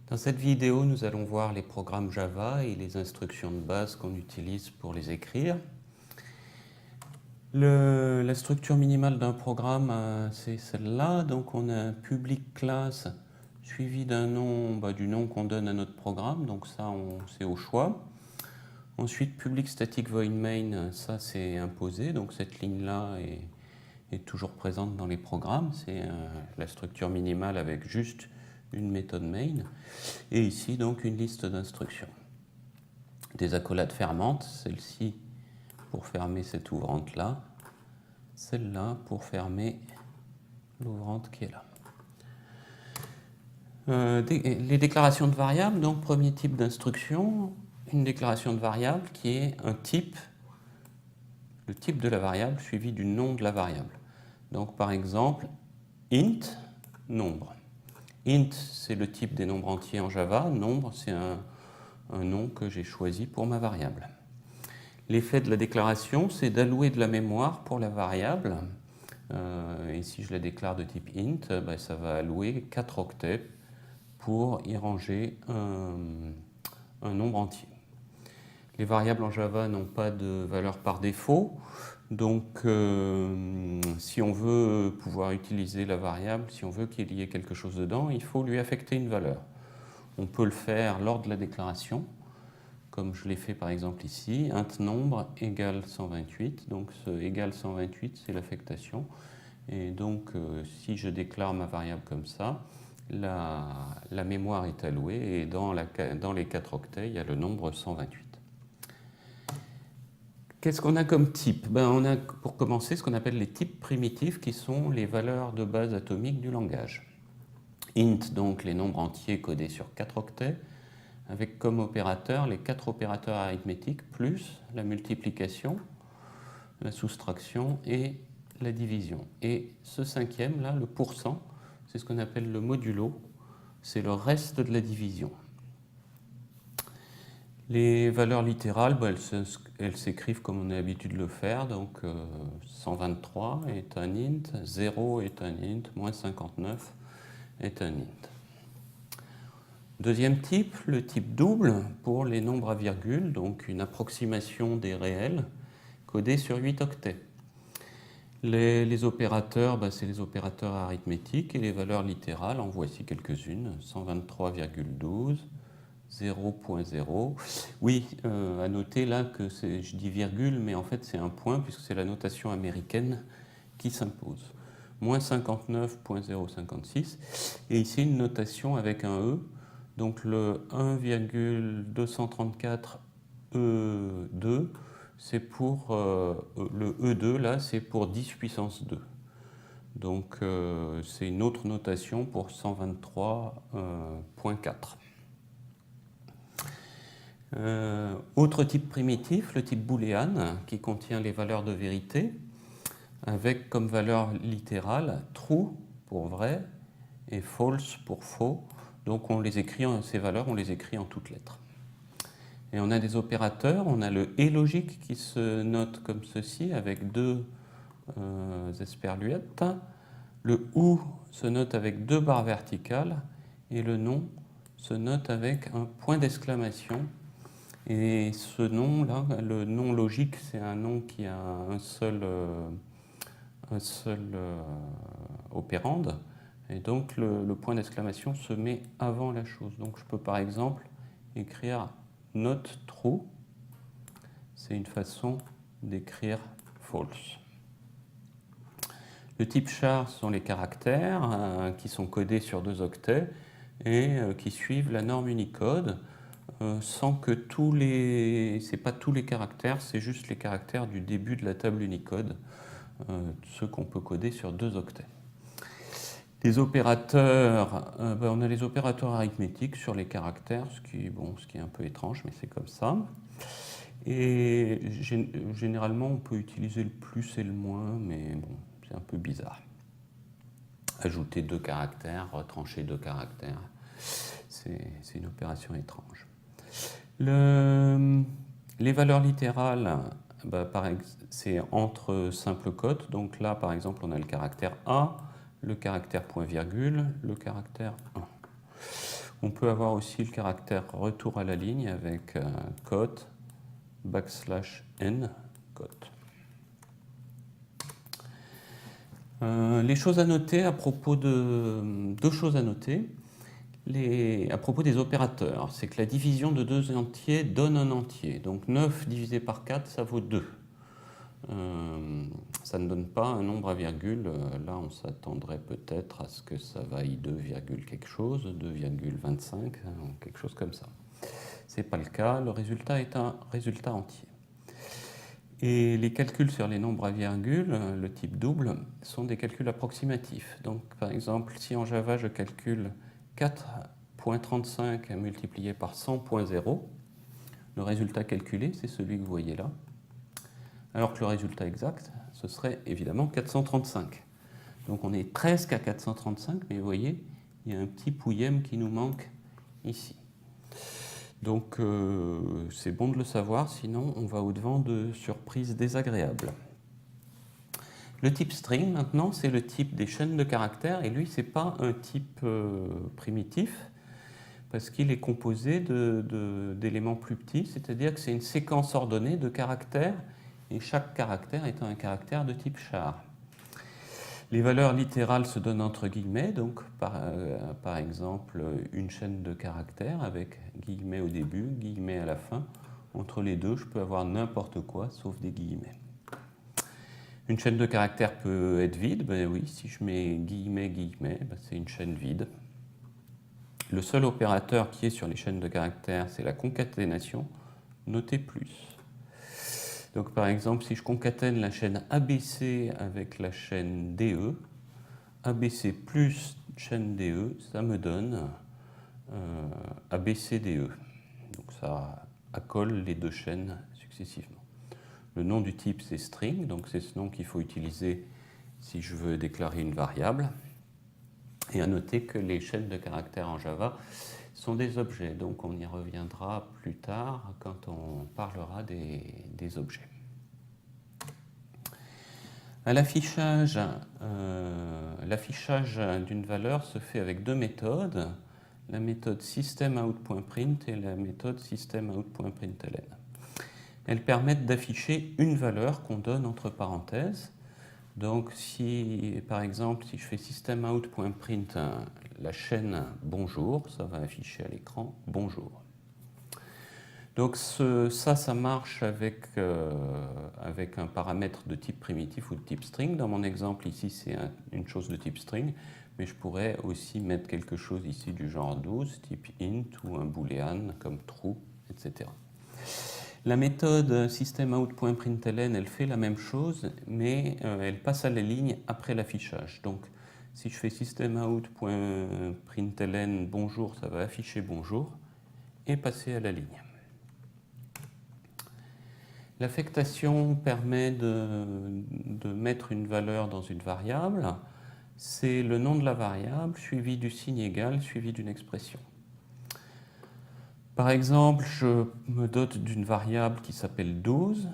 Dans cette vidéo, nous allons voir les programmes Java et les instructions de base qu'on utilise pour les écrire. La structure minimale d'un programme, c'est celle-là. Donc on a un public class suivi d'un nom, du nom qu'on donne à notre programme. Donc ça, c'est au choix. Ensuite, public static void main, ça c'est imposé. Donc cette ligne-là est toujours présente dans les programmes. C'est la structure minimale avec juste une méthode main. Et ici, donc, une liste d'instructions. Des accolades fermantes, celle-ci pour fermer cette ouvrante-là, celle-là pour fermer l'ouvrante qui est là. Les déclarations de variables, donc premier type d'instruction, une déclaration de variable qui est un type, le type de la variable suivi du nom de la variable. Donc par exemple, int, nombre. Int, c'est le type des nombres entiers en Java. Nombre, c'est un nom que j'ai choisi pour ma variable. L'effet de la déclaration, c'est d'allouer de la mémoire pour la variable. Et si je la déclare de type int, ça va allouer 4 octets pour y ranger un nombre entier. Les variables en Java n'ont pas de valeur par défaut. Donc, si on veut pouvoir utiliser la variable, si on veut qu'il y ait quelque chose dedans, il faut lui affecter une valeur. On peut le faire lors de la déclaration, comme je l'ai fait par exemple ici, int nombre égale 128. Donc, ce égale 128, c'est l'affectation. Et donc, si je déclare ma variable comme ça, la mémoire est allouée et dans les 4 octets, il y a le nombre 128. Qu'est-ce qu'on a comme type? On a pour commencer ce qu'on appelle les types primitifs qui sont les valeurs de base atomiques du langage. Int, donc les nombres entiers codés sur 4 octets, avec comme opérateur les 4 opérateurs arithmétiques plus la multiplication, la soustraction et la division. Et ce cinquième là, le pourcent, c'est ce qu'on appelle le modulo, c'est le reste de la division. Les valeurs littérales, elles s'écrivent comme on a l'habitude de le faire. Donc 123 est un int, 0 est un int, moins 59 est un int. Deuxième type, le type double pour les nombres à virgule, donc une approximation des réels codés sur 8 octets. Les opérateurs, c'est les opérateurs arithmétiques et les valeurs littérales, en voici quelques-unes, 123,12. 0.0. Oui, à noter là que je dis virgule, mais en fait c'est un point puisque c'est la notation américaine qui s'impose. Moins 59.056. Et ici une notation avec un E. Donc le 1,234 E2, c'est pour le E2 là, c'est pour 10 puissance 2. Donc c'est une autre notation pour 123.4. Autre type primitif, le type booléen, qui contient les valeurs de vérité, avec comme valeur littérale true pour vrai et false pour faux. Donc on les écrit, ces valeurs, on les écrit en toutes lettres. Et on a des opérateurs, on a le et logique qui se note comme ceci, avec deux esperluettes. Le ou se note avec 2 barres verticales, et le non se note avec un point d'exclamation. Et ce nom-là, le nom logique, c'est un nom qui a un seul opérande. Et donc le point d'exclamation se met avant la chose. Donc je peux par exemple écrire not true. C'est une façon d'écrire false. Le type char sont les caractères qui sont codés sur 2 octets et qui suivent la norme Unicode. Sans que c'est pas tous les caractères, c'est juste les caractères du début de la table Unicode, ceux qu'on peut coder sur 2 octets. Les opérateurs, on a les opérateurs arithmétiques sur les caractères, ce qui est un peu étrange, mais c'est comme ça. Et généralement, on peut utiliser le plus et le moins, mais bon, c'est un peu bizarre. Ajouter 2 caractères, retrancher 2 caractères, c'est une opération étrange. Les valeurs littérales, c'est entre simples cotes. Donc là, par exemple, on a le caractère A, le caractère point virgule, le caractère 1. On peut avoir aussi le caractère retour à la ligne avec quote \n quote. Les choses à noter à propos de deux choses à noter. À propos des opérateurs, c'est que la division de deux entiers donne un entier. Donc 9 divisé par 4, ça vaut 2. Ça ne donne pas un nombre à virgule. Là, on s'attendrait peut-être à ce que ça vaille 2, quelque chose, 2,25, quelque chose comme ça. Ce n'est pas le cas. Le résultat est un résultat entier. Et les calculs sur les nombres à virgule, le type double, sont des calculs approximatifs. Donc, par exemple, si en Java, je calcule 4.35 multiplié par 100.0, le résultat calculé, c'est celui que vous voyez là. Alors que le résultat exact, ce serait évidemment 435. Donc on est presque à 435, mais vous voyez, il y a un petit pouillème qui nous manque ici. Donc c'est bon de le savoir, sinon on va au-devant de surprises désagréables. Le type string, maintenant, c'est le type des chaînes de caractères, et lui, ce n'est pas un type primitif, parce qu'il est composé d'éléments plus petits, c'est-à-dire que c'est une séquence ordonnée de caractères, et chaque caractère étant un caractère de type char. Les valeurs littérales se donnent entre guillemets, donc par exemple une chaîne de caractères avec guillemets au début, guillemets à la fin. Entre les deux, je peux avoir n'importe quoi sauf des guillemets. Une chaîne de caractères peut être vide, ben oui, si je mets guillemets, guillemets, ben c'est une chaîne vide. Le seul opérateur qui est sur les chaînes de caractères, c'est la concaténation, notez plus. Donc par exemple, si je concatène la chaîne ABC avec la chaîne DE, ABC plus chaîne DE, ça me donne ABCDE. Donc ça accole les deux chaînes successivement. Le nom du type, c'est string, donc c'est ce nom qu'il faut utiliser si je veux déclarer une variable. Et à noter que les chaînes de caractères en Java sont des objets, donc on y reviendra plus tard quand on parlera des objets. L'affichage d'une valeur se fait avec deux méthodes, la méthode systemout.print et la méthode systemout.println. Elles permettent d'afficher une valeur qu'on donne entre parenthèses. Donc si, par exemple, si je fais systemout.print la chaîne bonjour, ça va afficher à l'écran bonjour. Donc ça marche avec un paramètre de type primitif ou de type string. Dans mon exemple ici, c'est une chose de type string, mais je pourrais aussi mettre quelque chose ici du genre 12, type int, ou un boolean comme true, etc. La méthode systemout.println, elle fait la même chose, mais elle passe à la ligne après l'affichage. Donc si je fais systemout.println bonjour, ça va afficher bonjour et passer à la ligne. L'affectation permet de mettre une valeur dans une variable. C'est le nom de la variable suivi du signe égal suivi d'une expression. Par exemple, je me dote d'une variable qui s'appelle 12.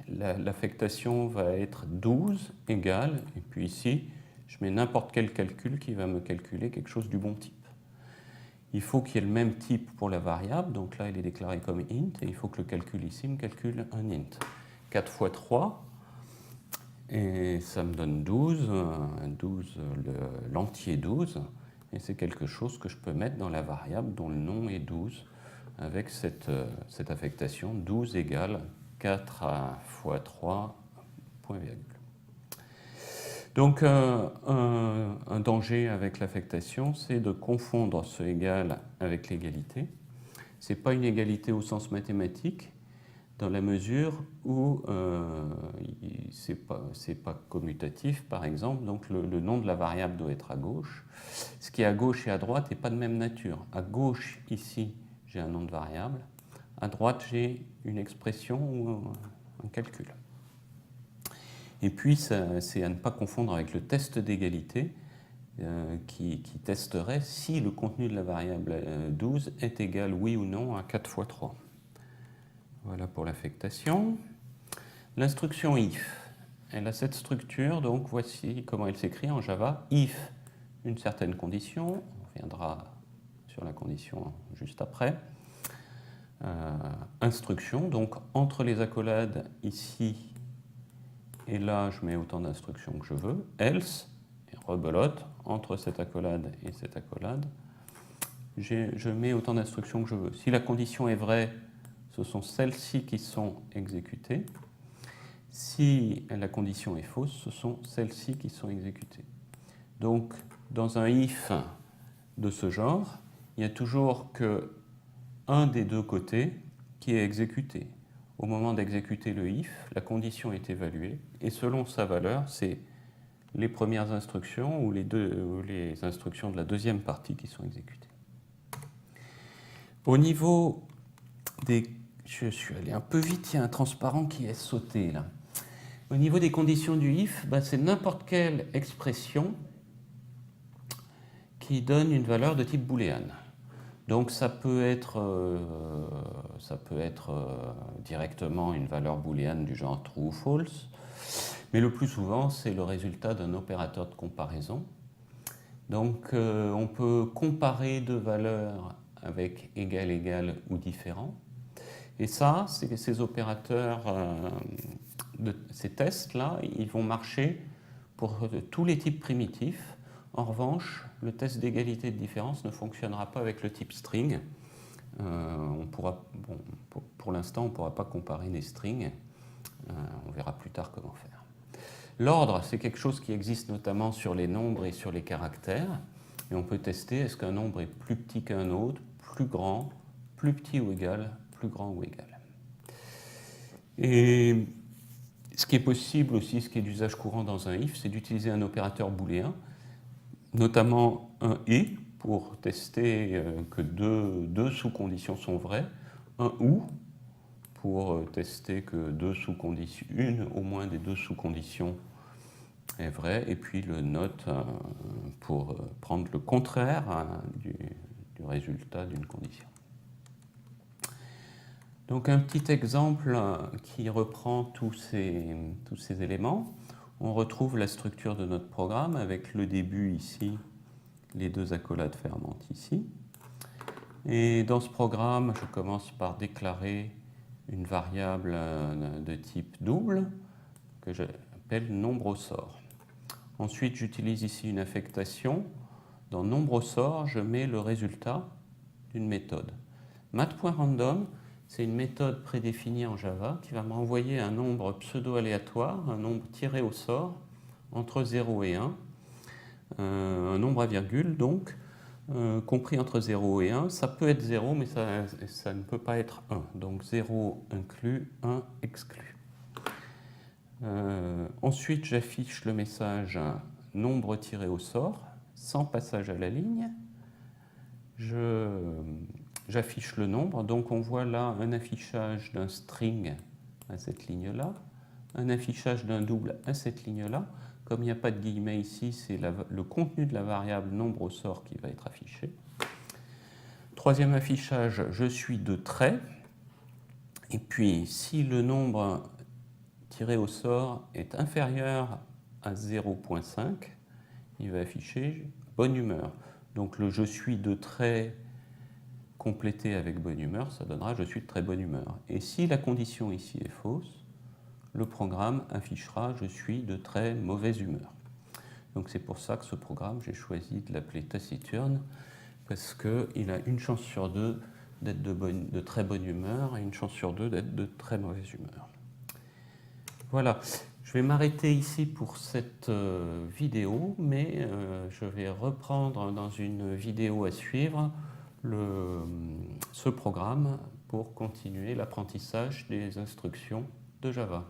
L'affectation va être 12 égale, et puis ici, je mets n'importe quel calcul qui va me calculer quelque chose du bon type. Il faut qu'il y ait le même type pour la variable, donc là, elle est déclarée comme int, et il faut que le calcul ici me calcule un int. 4 fois 3, et ça me donne 12, l'entier 12, et c'est quelque chose que je peux mettre dans la variable dont le nom est 12, avec cette affectation 12 égale 4 fois 3, point virgule. Donc un danger avec l'affectation, c'est de confondre ce égal avec l'égalité. Ce n'est pas une égalité au sens mathématique, dans la mesure où ce n'est pas commutatif, par exemple, donc le nom de la variable doit être à gauche. Ce qui est à gauche et à droite n'est pas de même nature. À gauche, ici, j'ai un nom de variable. À droite, j'ai une expression ou un calcul. Et puis, c'est à ne pas confondre avec le test d'égalité qui testerait si le contenu de la variable 12 est égal, oui ou non, à 4 fois 3. Voilà pour l'affectation. L'instruction if, elle a cette structure, donc voici comment elle s'écrit en Java. If, une certaine condition, on reviendra sur la condition juste après. Instruction, donc entre les accolades ici et là, je mets autant d'instructions que je veux. Else, et rebelote, entre cette accolade et cette accolade, je mets autant d'instructions que je veux. Si la condition est vraie, ce sont celles-ci qui sont exécutées. Si la condition est fausse, ce sont celles-ci qui sont exécutées. Donc, dans un if de ce genre, il n'y a toujours qu'un des deux côtés qui est exécuté. Au moment d'exécuter le if, la condition est évaluée, et selon sa valeur, c'est les premières instructions ou les instructions de la deuxième partie qui sont exécutées. Au niveau des... Je suis allé un peu vite, il y a un transparent qui est sauté là. Au niveau des conditions du if, c'est n'importe quelle expression qui donne une valeur de type booléenne. Donc ça peut être directement une valeur booléenne du genre true ou false, mais le plus souvent c'est le résultat d'un opérateur de comparaison. Donc on peut comparer deux valeurs avec égal, égal ou différent. Et ça, ces opérateurs, ces tests-là, ils vont marcher pour tous les types primitifs. En revanche, le test d'égalité de différence ne fonctionnera pas avec le type string. Pour l'instant, on ne pourra pas comparer des strings. On verra plus tard comment faire. L'ordre, c'est quelque chose qui existe notamment sur les nombres et sur les caractères. Et on peut tester est-ce qu'un nombre est plus petit qu'un autre, plus grand, plus petit ou égal, plus grand ou égal. Et ce qui est possible aussi, ce qui est d'usage courant dans un if, c'est d'utiliser un opérateur booléen, notamment un et pour tester que deux sous-conditions sont vraies, un ou pour tester que une au moins des deux sous-conditions est vraie, et puis le not pour prendre le contraire du résultat d'une condition. Donc un petit exemple qui reprend tous ces éléments. On retrouve la structure de notre programme avec le début ici, les deux accolades fermantes ici. Et dans ce programme, je commence par déclarer une variable de type double que j'appelle nombre au sort. Ensuite, j'utilise ici une affectation. Dans nombre au sort, je mets le résultat d'une méthode. Math.random, c'est une méthode prédéfinie en Java qui va me renvoyer un nombre pseudo-aléatoire, un nombre tiré au sort, entre 0 et 1, un nombre à virgule donc, compris entre 0 et 1. Ça peut être 0, mais ça ne peut pas être 1. Donc 0 inclus, 1 exclu. Ensuite, j'affiche le message nombre tiré au sort, sans passage à la ligne. J'affiche le nombre, donc on voit là un affichage d'un string à cette ligne-là, un affichage d'un double à cette ligne-là. Comme il n'y a pas de guillemets ici, c'est le contenu de la variable nombre au sort qui va être affiché. Troisième affichage, je suis de traits. Et puis, si le nombre tiré au sort est inférieur à 0,5, il va afficher bonne humeur. Donc le je suis de trait complété avec bonne humeur, ça donnera je suis de très bonne humeur. Et si la condition ici est fausse, le programme affichera je suis de très mauvaise humeur. Donc c'est pour ça que ce programme, j'ai choisi de l'appeler taciturne, parce qu'il a une chance sur deux d'être de très bonne humeur et une chance sur deux d'être de très mauvaise humeur. Voilà, je vais m'arrêter ici pour cette vidéo, mais je vais reprendre dans une vidéo à suivre ce programme pour continuer l'apprentissage des instructions de Java.